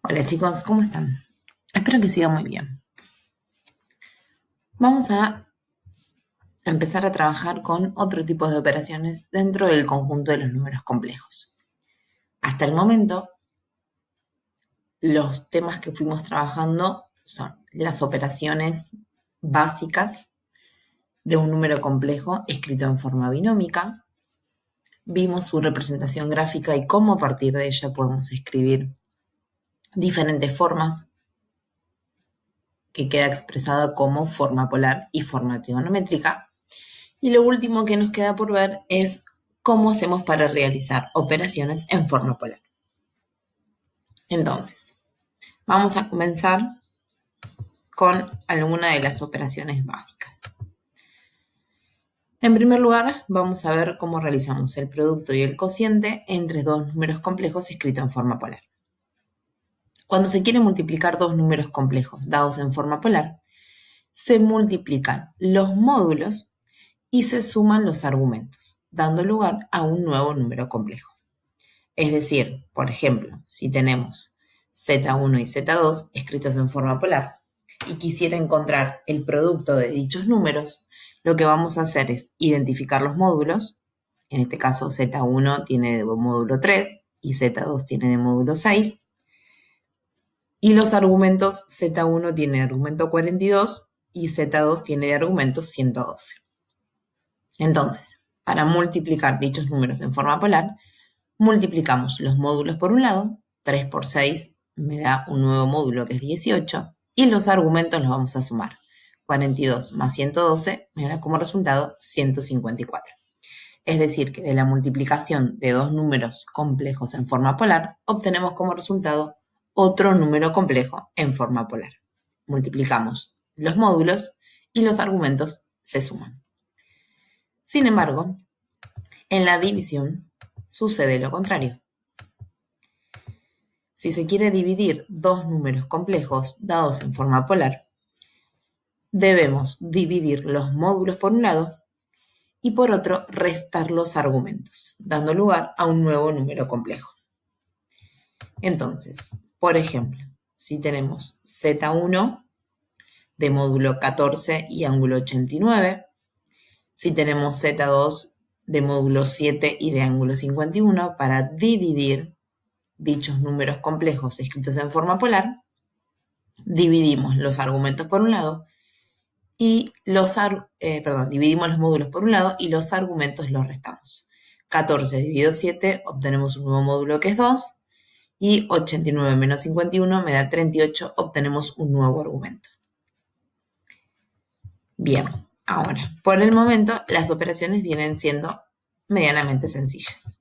Hola chicos, ¿cómo están? Espero que sigan muy bien. Vamos a empezar a trabajar con otro tipo de operaciones dentro del conjunto de los números complejos. Hasta el momento, los temas que fuimos trabajando son las operaciones básicas de un número complejo escrito en forma binómica. Vimos su representación gráfica y cómo a partir de ella podemos escribir diferentes formas que queda expresada como forma polar y forma trigonométrica. Y lo último que nos queda por ver es cómo hacemos para realizar operaciones en forma polar. Entonces, vamos a comenzar con alguna de las operaciones básicas. En primer lugar, vamos a ver cómo realizamos el producto y el cociente entre dos números complejos escritos en forma polar. Cuando se quiere multiplicar dos números complejos dados en forma polar, se multiplican los módulos y se suman los argumentos, dando lugar a un nuevo número complejo. Es decir, por ejemplo, si tenemos Z1 y Z2 escritos en forma polar y quisiera encontrar el producto de dichos números, lo que vamos a hacer es identificar los módulos. En este caso, Z1 tiene de módulo 3 y Z2 tiene de módulo 6. Y los argumentos, Z1 tiene de argumento 42 y Z2 tiene de argumento 112. Entonces, para multiplicar dichos números en forma polar, multiplicamos los módulos por un lado, 3 por 6 me da un nuevo módulo que es 18, y los argumentos los vamos a sumar. 42 más 112 me da como resultado 154. Es decir, que de la multiplicación de dos números complejos en forma polar, obtenemos como resultado otro número complejo en forma polar. Multiplicamos los módulos y los argumentos se suman. Sin embargo, en la división sucede lo contrario. Si se quiere dividir dos números complejos dados en forma polar, debemos dividir los módulos por un lado y por otro restar los argumentos, dando lugar a un nuevo número complejo. Entonces, por ejemplo, si tenemos Z1 de módulo 14 y ángulo 89, si tenemos Z2 de módulo 7 y de ángulo 51, para dividir dichos números complejos escritos en forma polar, dividimos los argumentos por un lado y dividimos los módulos por un lado y los argumentos los restamos. 14 dividido 7, obtenemos un nuevo módulo que es 2, y 89 menos 51 me da 38, obtenemos un nuevo argumento. Bien, ahora, por el momento, las operaciones vienen siendo medianamente sencillas.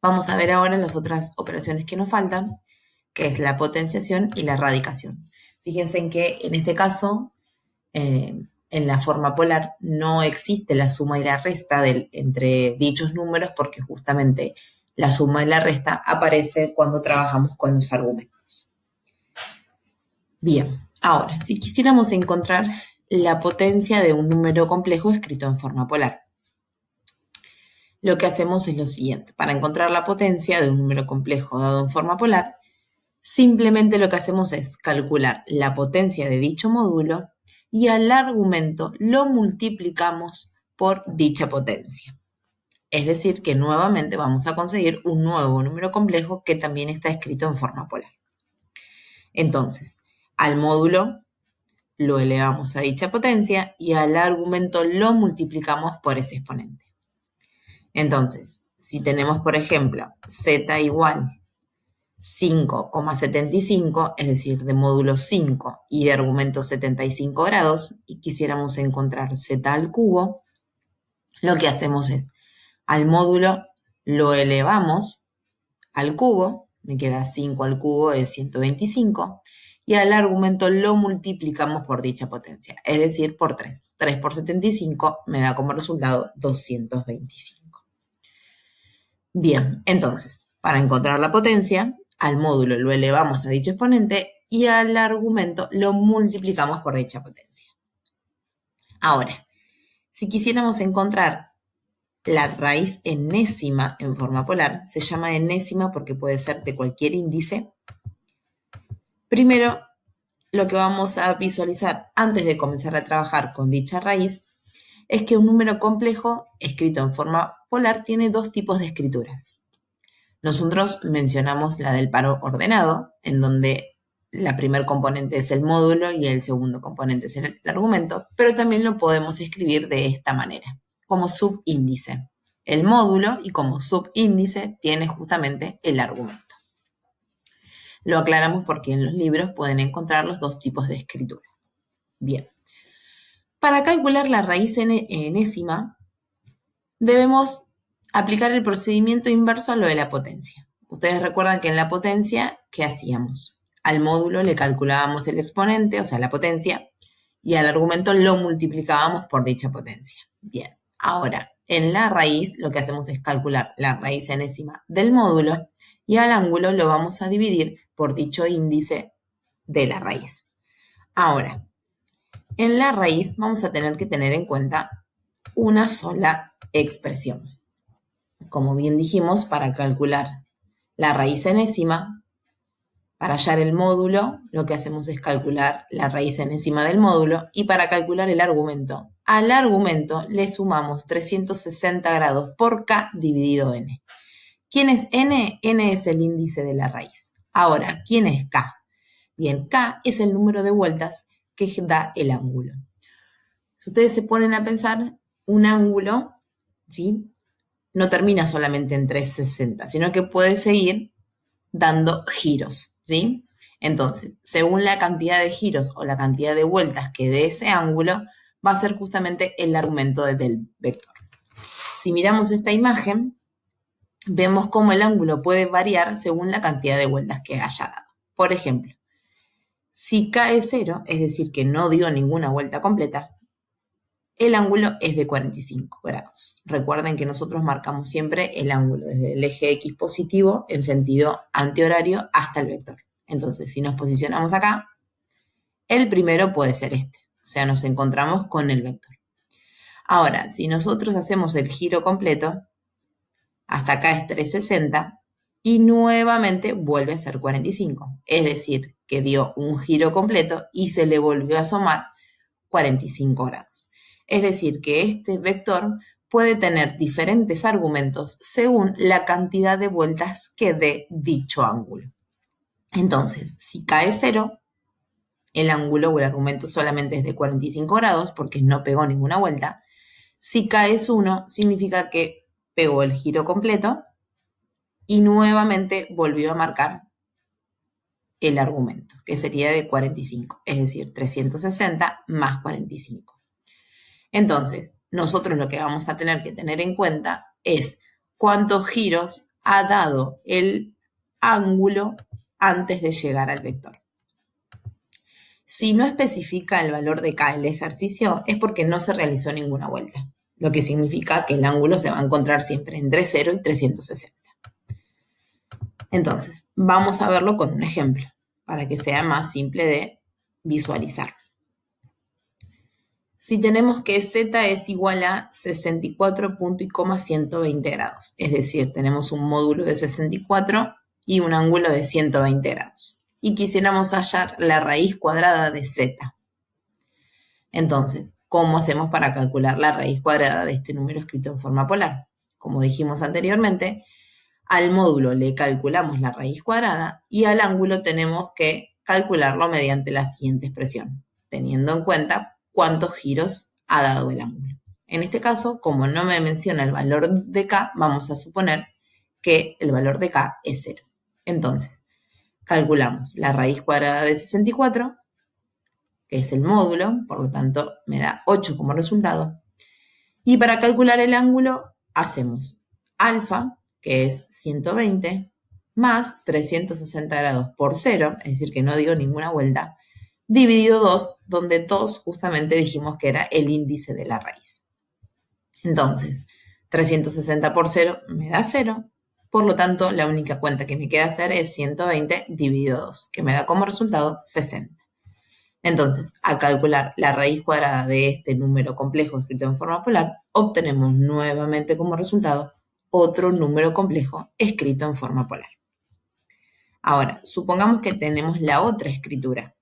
Vamos a ver ahora las otras operaciones que nos faltan, que es la potenciación y la radicación. Fíjense en que en este caso, en la forma polar, no existe la suma y la resta entre dichos números porque justamente la suma y la resta aparece cuando trabajamos con los argumentos. Bien, ahora, si quisiéramos encontrar la potencia de un número complejo escrito en forma polar, lo que hacemos es lo siguiente. Para encontrar la potencia de un número complejo dado en forma polar, simplemente lo que hacemos es calcular la potencia de dicho módulo y al argumento lo multiplicamos por dicha potencia. Es decir, que nuevamente vamos a conseguir un nuevo número complejo que también está escrito en forma polar. Entonces, al módulo lo elevamos a dicha potencia y al argumento lo multiplicamos por ese exponente. Entonces, si tenemos, por ejemplo, z igual 5,75, es decir, de módulo 5 y de argumento 75 grados, y quisiéramos encontrar z al cubo, lo que hacemos es, al módulo lo elevamos al cubo, me queda 5 al cubo es 125, y al argumento lo multiplicamos por dicha potencia, es decir, por 3. 3 por 75 me da como resultado 225. Bien, entonces, para encontrar la potencia, al módulo lo elevamos a dicho exponente y al argumento lo multiplicamos por dicha potencia. Ahora, si quisiéramos encontrar la raíz enésima en forma polar, se llama enésima porque puede ser de cualquier índice, Primero, lo que vamos a visualizar antes de comenzar a trabajar con dicha raíz es que un número complejo escrito en forma polar tiene dos tipos de escrituras. Nosotros mencionamos la del paro ordenado, en donde la primer componente es el módulo y el segundo componente es el argumento, pero también lo podemos escribir de esta manera, como subíndice. El módulo y como subíndice tiene justamente el argumento. Lo aclaramos porque en los libros pueden encontrar los dos tipos de escrituras. Bien. Para calcular la raíz enésima, debemos aplicar el procedimiento inverso a lo de la potencia. Ustedes recuerdan que en la potencia, ¿qué hacíamos? Al módulo le calculábamos el exponente, o sea, la potencia, y al argumento lo multiplicábamos por dicha potencia. Bien, ahora, en la raíz lo que hacemos es calcular la raíz enésima del módulo y al ángulo lo vamos a dividir por dicho índice de la raíz. Ahora, en la raíz vamos a tener que tener en cuenta una sola expresión. Como bien dijimos, para calcular la raíz enésima, para hallar el módulo, lo que hacemos es calcular la raíz enésima del módulo y para calcular el argumento, al argumento le sumamos 360 grados por k dividido n. ¿Quién es n? N es el índice de la raíz. Ahora, ¿quién es k? Bien, k es el número de vueltas que da el ángulo. Si ustedes se ponen a pensar, un ángulo, ¿sí?, no termina solamente en 360, sino que puede seguir dando giros, ¿sí? Entonces, según la cantidad de giros o la cantidad de vueltas que dé ese ángulo, va a ser justamente el argumento del vector. Si miramos esta imagen, vemos cómo el ángulo puede variar según la cantidad de vueltas que haya dado. Por ejemplo, si k es 0, es decir, que no dio ninguna vuelta completa, el ángulo es de 45 grados. Recuerden que nosotros marcamos siempre el ángulo desde el eje X positivo en sentido antihorario hasta el vector. Entonces, si nos posicionamos acá, el primero puede ser este. O sea, nos encontramos con el vector. Ahora, si nosotros hacemos el giro completo, hasta acá es 360 y nuevamente vuelve a ser 45. Es decir, que dio un giro completo y se le volvió a sumar 45 grados. Es decir, que este vector puede tener diferentes argumentos según la cantidad de vueltas que dé dicho ángulo. Entonces, si k es 0, el ángulo o el argumento solamente es de 45 grados porque no pegó ninguna vuelta. Si k es 1, significa que pegó el giro completo y nuevamente volvió a marcar el argumento, que sería de 45, es decir, 360 más 45. Entonces, nosotros lo que vamos a tener que tener en cuenta es cuántos giros ha dado el ángulo antes de llegar al vector. Si no especifica el valor de k el ejercicio, es porque no se realizó ninguna vuelta, lo que significa que el ángulo se va a encontrar siempre entre 0 y 360. Entonces, vamos a verlo con un ejemplo, para que sea más simple de visualizar. Si tenemos que z es igual a 64,120 grados, es decir, tenemos un módulo de 64 y un ángulo de 120 grados, y quisiéramos hallar la raíz cuadrada de z. Entonces, ¿cómo hacemos para calcular la raíz cuadrada de este número escrito en forma polar? Como dijimos anteriormente, al módulo le calculamos la raíz cuadrada y al ángulo tenemos que calcularlo mediante la siguiente expresión, teniendo en cuenta cuántos giros ha dado el ángulo. En este caso, como no me menciona el valor de k, vamos a suponer que el valor de k es 0. Entonces, calculamos la raíz cuadrada de 64, que es el módulo, por lo tanto me da 8 como resultado. Y para calcular el ángulo hacemos alfa, que es 120, más 360 grados por 0, es decir, que no dio ninguna vuelta, dividido 2, donde 2 justamente dijimos que era el índice de la raíz. Entonces, 360 por 0 me da 0, por lo tanto, la única cuenta que me queda hacer es 120 dividido 2, que me da como resultado 60. Entonces, al calcular la raíz cuadrada de este número complejo escrito en forma polar, obtenemos nuevamente como resultado otro número complejo escrito en forma polar. Ahora, supongamos que tenemos la otra escritura.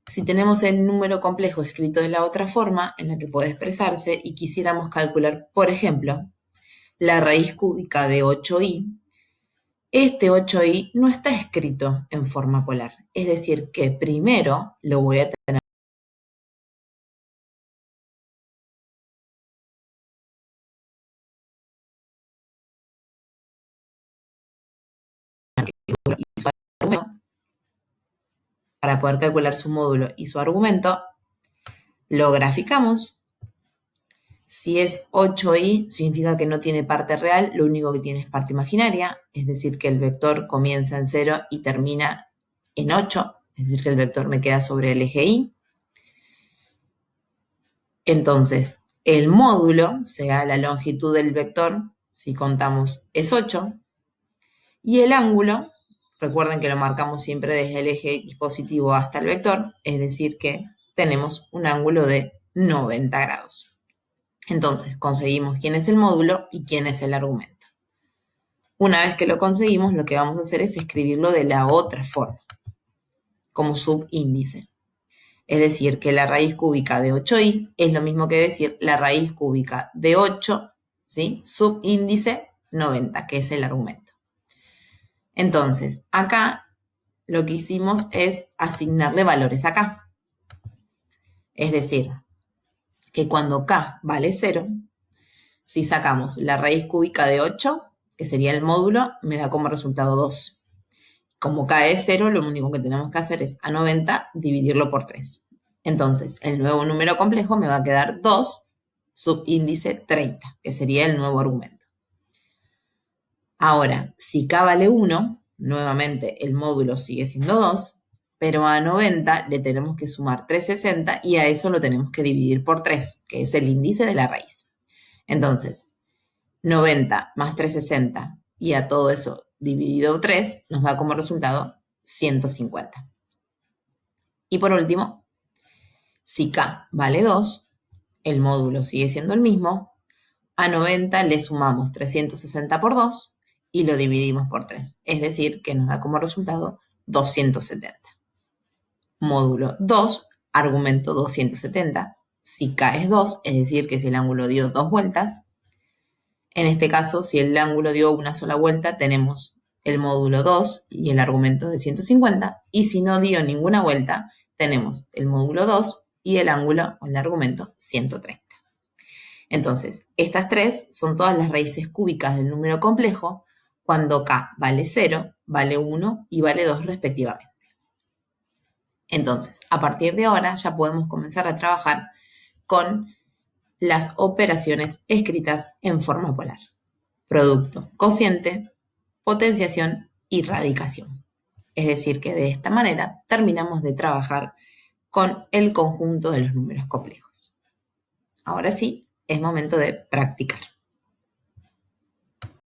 Si tenemos el número complejo escrito de la otra forma en la que puede expresarse y quisiéramos calcular, por ejemplo, la raíz cúbica de 8i, este 8i no está escrito en forma polar. Es decir, que primero lo voy a tener y su argumento, para poder calcular su módulo y su argumento, lo graficamos. Si es 8i, significa que no tiene parte real, lo único que tiene es parte imaginaria, es decir, que el vector comienza en 0 y termina en 8, es decir, que el vector me queda sobre el eje y. Entonces, el módulo, sea la longitud del vector, si contamos, es 8, y el ángulo, recuerden que lo marcamos siempre desde el eje X positivo hasta el vector, es decir, que tenemos un ángulo de 90 grados. Entonces, conseguimos quién es el módulo y quién es el argumento. Una vez que lo conseguimos, lo que vamos a hacer es escribirlo de la otra forma, como subíndice. Es decir, que la raíz cúbica de 8i es lo mismo que decir la raíz cúbica de 8, ¿sí? Subíndice 90, que es el argumento. Entonces, acá lo que hicimos es asignarle valores acá. Es decir, que cuando k vale 0, si sacamos la raíz cúbica de 8, que sería el módulo, me da como resultado 2. Como k es 0, lo único que tenemos que hacer es a 90 dividirlo por 3. Entonces, el nuevo número complejo me va a quedar 2 subíndice 30, que sería el nuevo argumento. Ahora, si k vale 1, nuevamente el módulo sigue siendo 2, pero a 90 le tenemos que sumar 360 y a eso lo tenemos que dividir por 3, que es el índice de la raíz. Entonces, 90 más 360 y a todo eso dividido 3 nos da como resultado 150. Y por último, si k vale 2, el módulo sigue siendo el mismo, a 90 le sumamos 360 por 2 y lo dividimos por 3, es decir, que nos da como resultado 270. Módulo 2, argumento 270, si k es 2, es decir, que si el ángulo dio 2 vueltas, en este caso, si el ángulo dio una sola vuelta, tenemos el módulo 2 y el argumento de 150, y si no dio ninguna vuelta, tenemos el módulo 2 y el ángulo o el argumento 130. Entonces, estas tres son todas las raíces cúbicas del número complejo cuando k vale 0, vale 1 y vale 2 respectivamente. Entonces, a partir de ahora ya podemos comenzar a trabajar con las operaciones escritas en forma polar: producto, cociente, potenciación y radicación. Es decir, que de esta manera terminamos de trabajar con el conjunto de los números complejos. Ahora sí, es momento de practicar.